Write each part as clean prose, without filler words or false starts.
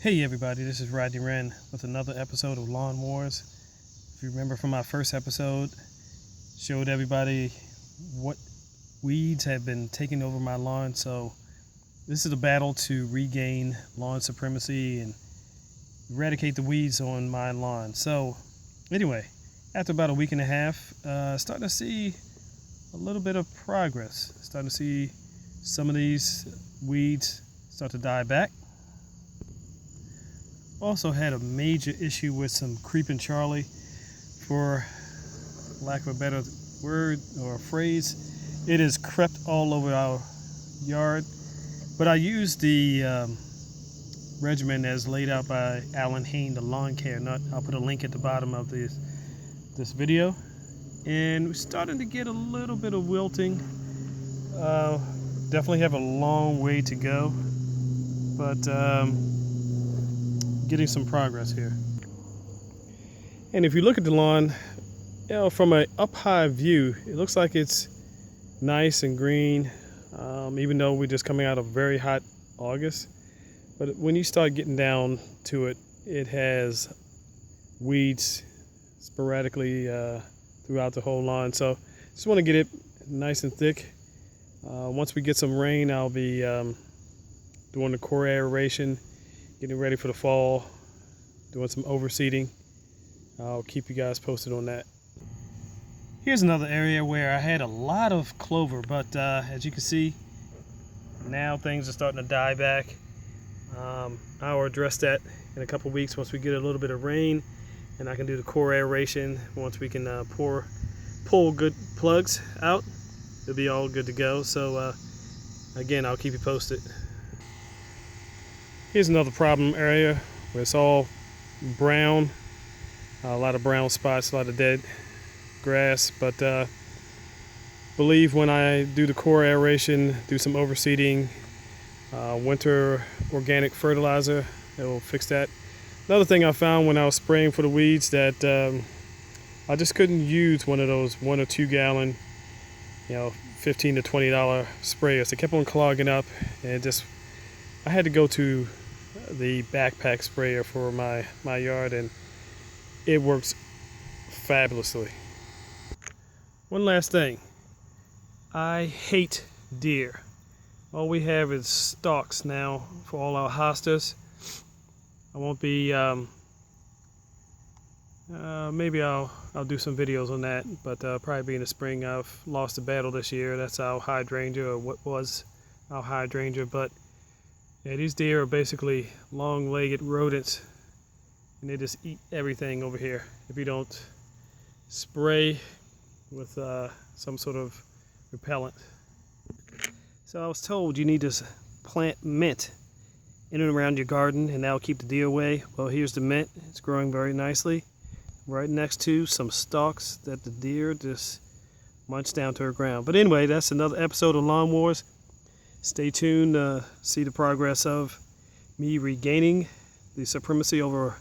Hey everybody, this is Rodney Wren with another episode of Lawn Wars. If you remember from my first episode, showed everybody what weeds have been taking over my lawn. So this is a battle to regain lawn supremacy and eradicate the weeds on my lawn. So anyway, after about a week and a half, starting to see a little bit of progress. Starting to see some of these weeds start to die back. Also had a major issue with some creeping Charlie, for lack of a better word or phrase. It has crept all over our yard, but I used the regimen as laid out by Alan Hain, the lawn care nut. I'll put a link at the bottom of this video. And we're starting to get a little bit of wilting. Definitely have a long way to go, but getting some progress here. And if you look at the lawn, from an up high view, it looks like it's nice and green, even though we're just coming out of very hot August. But when you start getting down to it, it has weeds sporadically throughout the whole lawn. So just want to get it nice and thick. Once we get some rain, I'll be doing the core aeration, getting ready for the fall, doing some overseeding. I'll keep you guys posted on that. Here's another area where I had a lot of clover, but as you can see, now things are starting to die back. I'll address that in a couple weeks once we get a little bit of rain, and I can do the core aeration. Once we can pull good plugs out, it'll be all good to go. So again, I'll keep you posted. Here's another problem area where it's all brown, a lot of brown spots, a lot of dead grass, but believe when I do the core aeration, do some overseeding, winter organic fertilizer, it will fix that. Another thing I found when I was spraying for the weeds, that I just couldn't use one of those 1 or 2 gallon, $15 to $20 sprayers. They kept on clogging up, and I had to go to the backpack sprayer for my yard, and it works fabulously. One last thing, I hate deer. All we have is stalks now for all our hostas. I won't be maybe I'll do some videos on that, but probably be in the spring. I've lost a battle this year. That's our hydrangea, or what was our hydrangea. But yeah, these deer are basically long-legged rodents, and they just eat everything over here if you don't spray with some sort of repellent. So I was told you need to plant mint in and around your garden, and that'll keep the deer away. Well, here's the mint. It's growing very nicely right next to some stalks that the deer just munch down to the ground. But anyway, that's another episode of Lawn Wars. Stay tuned to see the progress of me regaining the supremacy over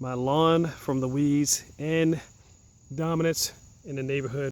my lawn from the weeds and dominance in the neighborhood.